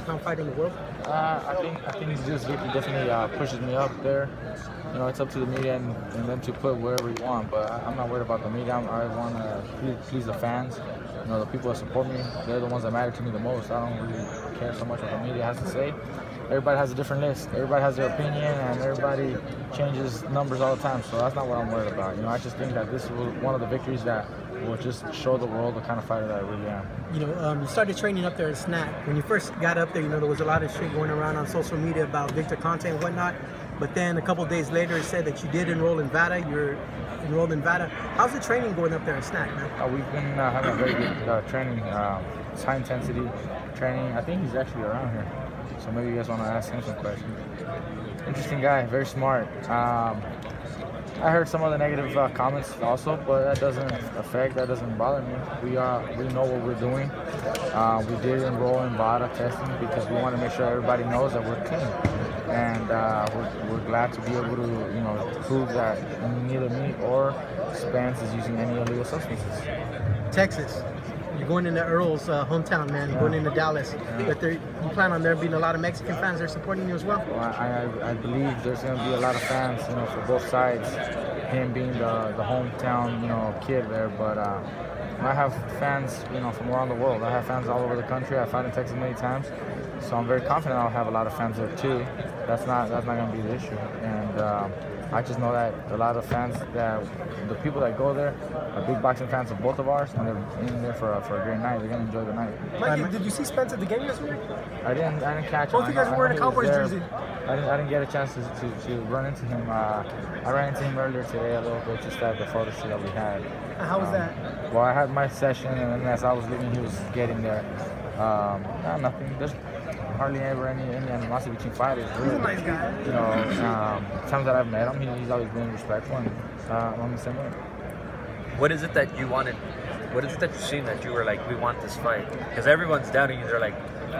pound fight in the world? I think it's just Vicky definitely pushes me up there. You know, it's up to the media and them to put wherever you want. But I'm not worried about the media. I want to please the fans. You know, the people that support me. They're the ones that matter to me the most. I don't really care so much what the media has to say. Everybody has a different list. Everybody has their opinion, and everybody changes numbers all the time. So that's not what I'm worried about. You know, I just think that this was one of the victories that will just show the world the kind of fighter that I really am. You know, you started training up there at Snack. When you first got up there, you know, there was a lot of shit going around on social media about Victor Conte and whatnot. But then a couple of days later, it said that you did enroll in VADA. You're enrolled in VADA. How's the training going up there at Snack, man? We've been having a very good training. It's high intensity training. I think he's actually around here. So maybe you guys want to ask him some questions. Interesting guy, very smart. I heard some of the negative comments also, but that doesn't bother me. We know what we're doing. We did enroll in VADA testing because we want to make sure everybody knows that we're clean. And we're glad to be able to, you know, prove that neither me or Spence is using any illegal substances. Texas. You're going into Errol's hometown, man. You're going into Dallas. But you plan on there being a lot of Mexican fans that are supporting you as well? Well, I believe there's going to be a lot of fans, you know, for both sides. Him being the hometown, you know, kid there. But I have fans, you know, from around the world. I have fans all over the country. I've fought in Texas many times. So I'm very confident I'll have a lot of fans there too. That's not going to be the issue. And I just know that a lot of fans, the people that go there are big boxing fans of both of ours, and they're in there for a great night. They're going to enjoy the night. Mikey, did you see Spence at the game yesterday? I didn't catch him. Both of you guys were wearing a Cowboys jersey. I didn't get a chance to run into him. I ran into him earlier today a little bit, just at the photo shoot that we had. How was that? Well, I had my session, and then as I was leaving, he was getting there. Nothing. There's hardly ever any animosity between fighters. Really. He's a nice guy. You know, times that I've met him, he's always been respectful, and I'm the same way. What is it that you wanted? What is it that you've seen that you were like, we want this fight? Because everyone's doubting you. They're like,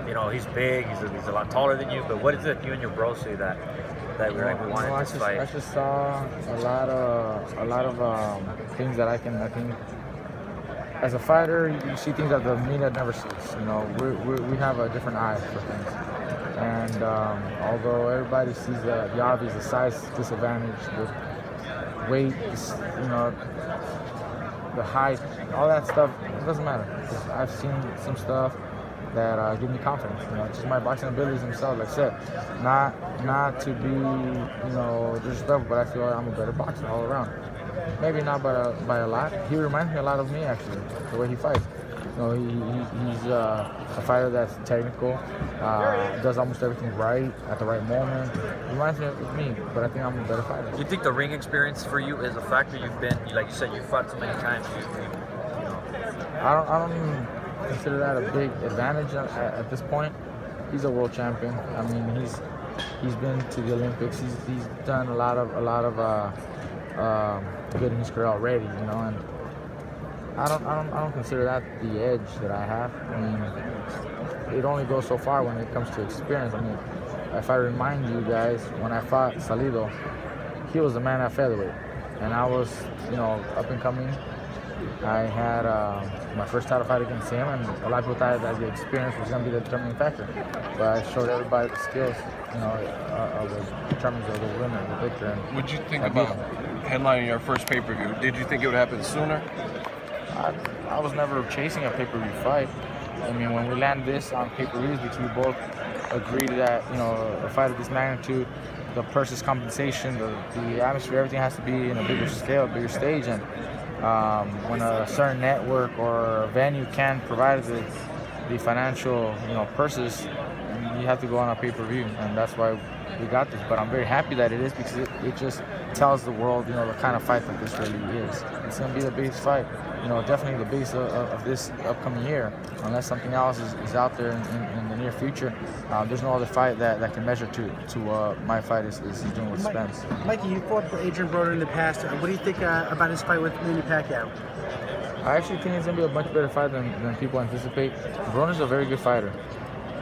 you know, he's big, he's a lot taller than you. But what is it that you and your bro say that we're like, we wanted this fight? I just saw a lot of things that I think. As a fighter, you see things that the media never sees. You know, we have a different eye for things. And although everybody sees the obvious, the size disadvantage, the weight, you know, the height, all that stuff, it doesn't matter. Because I've seen some stuff that give me confidence. You know, just my boxing abilities themselves. Like I said, not to be, you know, disrespectful, but I feel like I'm a better boxer all around. Maybe not by a lot. He reminds me a lot of me, actually, the way he fights. You know, he's a fighter that's technical, does almost everything right at the right moment. He reminds me of me, but I think I'm a better fighter. Do you think the ring experience for you is a factor? You've been, like you said, you've fought so many times. I don't consider that a big advantage at this point. He's a world champion. I mean, he's been to the Olympics. He's done a lot of good in his career already, you know, and I don't consider that the edge that I have. I mean, it only goes so far when it comes to experience. I mean, if I remind you guys, when I fought Salido, he was the man at featherweight, and I was, you know, up and coming. I had my first title fight against him, and a lot of people thought that the experience was going to be the determining factor. But I showed everybody the skills, you know, of the determinants of the winner, the victor. And what'd you think about headlining your first pay-per-view? Did you think it would happen sooner? I was never chasing a pay-per-view fight. I mean, when we landed this on pay-per-views, because we both agreed that, you know, a fight of this magnitude, the purses, compensation, the atmosphere, everything has to be in a bigger scale, bigger stage. And when a certain network or a venue can provide the financial, you know, purses, you have to go on a pay-per-view, and that's why we got this. But I'm very happy that it is, because it just tells the world, you know, the kind of fight that this really is. It's going to be the biggest fight, you know, definitely the biggest of this upcoming year, unless something else is out there in the near future. There's no other fight that can measure to my fight is doing with Spence. Mikey, you fought for Adrian Broner in the past. What do you think about his fight with Manny Pacquiao? I actually think it's going to be a much better fight than people anticipate. Broner's a very good fighter.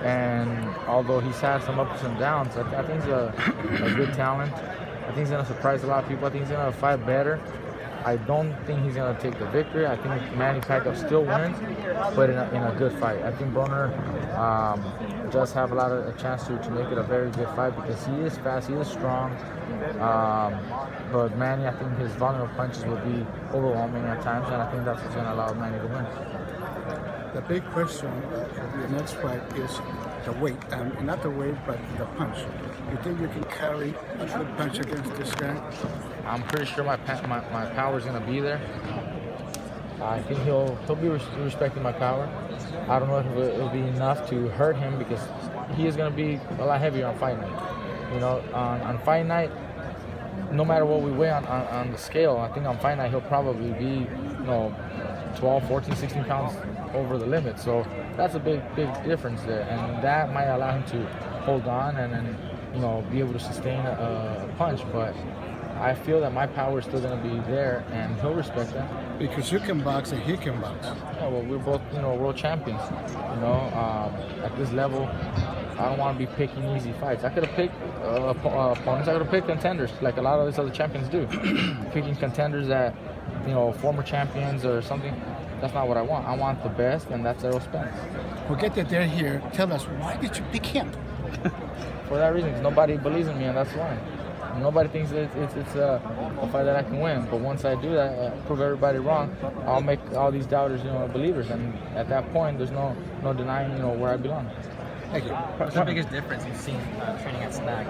And although he's had some ups and downs, I think he's a good talent. I think he's going to surprise a lot of people. I think he's going to fight better I don't think he's gonna take the victory. I think Manny Pacquiao still wins, but in a good fight. I think Broner does have a chance to make it a very good fight because he is fast, he is strong. But Manny, I think his volume of punches will be overwhelming at times, and I think that's what's gonna allow Manny to win. The big question of your next fight is the weight, not the weight, but the punch. You think you can carry a good punch against this guy? I'm pretty sure my power is gonna be there. I think he'll be respecting my power. I don't know if it'll be enough to hurt him because he is gonna be a lot heavier on fight night. You know, on fight night, no matter what we weigh on the scale, I think on fight night he'll probably be, 12, 14, 16 pounds over the limit. So that's a big difference there, and that might allow him to hold on and be able to sustain a punch. But I feel that my power is still going to be there, and he'll respect that. Because you can box and he can box. Yeah, well, we're both, world champions. At this level, I don't want to be picking easy fights. I could have picked opponents. I could have picked contenders, like a lot of these other champions do. Picking contenders that, former champions or something. That's not what I want. I want the best, and that's Errol Spence. Forget that they're here. Tell us, why did you pick him? For that reason, 'cause nobody believes in me, and that's why. Nobody thinks it's a fight that I can win. But once I do that, prove everybody wrong, I'll make all these doubters, believers. And at that point, there's no denying, where I belong. Thank you. What's the biggest difference you've seen training at Snack?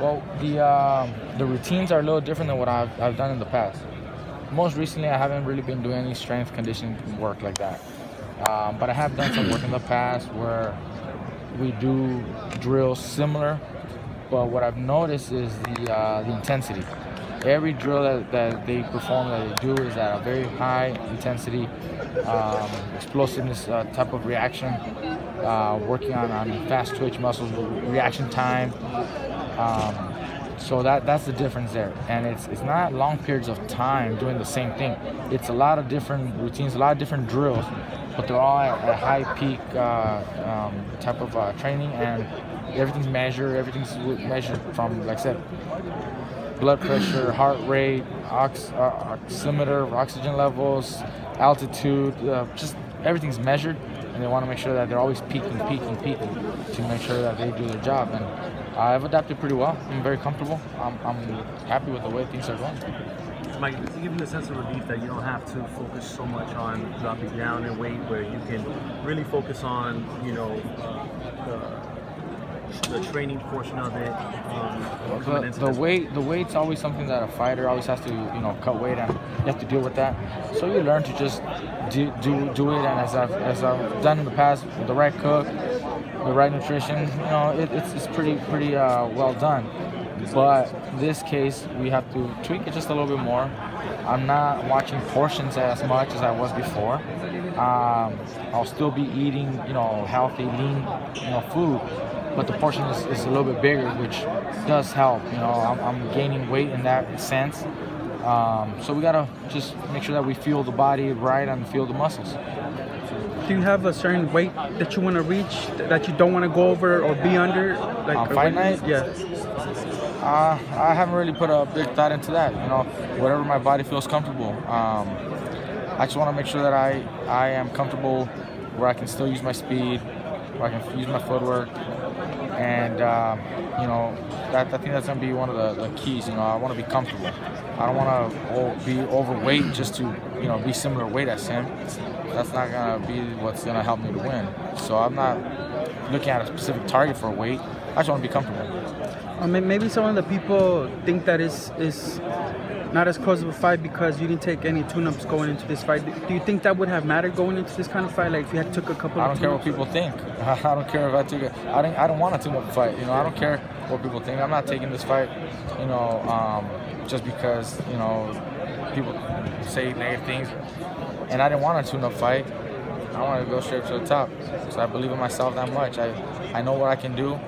Well, the routines are a little different than what I've done in the past. Most recently, I haven't really been doing any strength conditioning work like that. But I have done some work in the past where we do drills similar. But what I've noticed is the intensity. Every drill that they perform, that they do, is at a very high intensity, explosiveness type of reaction, working on fast twitch muscles, reaction time. So that's the difference there, and it's not long periods of time doing the same thing. It's a lot of different routines, a lot of different drills, but they're all at a high peak type of training, and everything's measured from, like I said, blood pressure, heart rate, oximeter, oxygen levels, altitude, just everything's measured, and they want to make sure that they're always peaking to make sure that they do their job. And I've adapted pretty well. I'm very comfortable. I'm happy with the way things are going. Mike, does it give you a sense of relief that you don't have to focus so much on dropping down in weight, where you can really focus on, the training portion of it? The weight's always something that a fighter always has to, cut weight, and you have to deal with that. So you learn to just do it, and as I've done in the past with the right cook, the right nutrition, it's pretty well done. But in this case, we have to tweak it just a little bit more. I'm not watching portions as much as I was before. I'll still be eating, healthy, lean, food, but the portion is a little bit bigger, which does help. I'm gaining weight in that sense. So we gotta just make sure that we feel the body right and feel the muscles. Do you have a certain weight that you want to reach, that you don't want to go over or be under? Like on fight night? Yeah. I haven't really put a big thought into that. Whatever my body feels comfortable. I just want to make sure that I am comfortable where I can still use my speed, where I can use my footwork, and I think that's going to be one of the keys. I want to be comfortable. I don't want to be overweight just to be similar weight as him. That's not going to be what's going to help me to win. So I'm not looking at a specific target for weight. I just want to be comfortable. Maybe some of the people think that is not as close of a fight because you didn't take any tune-ups going into this fight. Do you think that would have mattered going into this kind of fight? Like if you had took a couple. I don't care what people think. I don't care if I took it. I don't want a tune-up fight. I don't care what people think. I'm not taking this fight. Just because people say negative things. And I didn't want a tune-up fight. I wanted to go straight to the top. So I believe in myself that much. I know what I can do.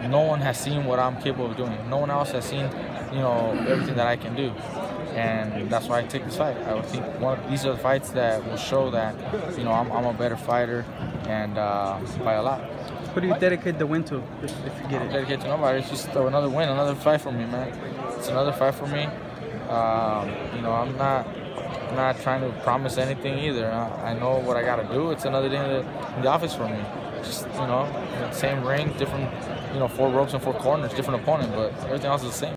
No one has seen what I'm capable of doing. No one else has seen, everything that I can do. And that's why I take this fight. I would think these are the fights that will show that, I'm a better fighter, and by a lot. Who do you dedicate the win to, if you get it? Dedicate to nobody. It's just another win, another fight for me, man. It's another fight for me. You know, I'm not trying to promise anything either. I know what I got to do. It's another day in the office for me. Just, you know, same ring, different, you know, 4 ropes and 4 corners, different opponent, but everything else is the same.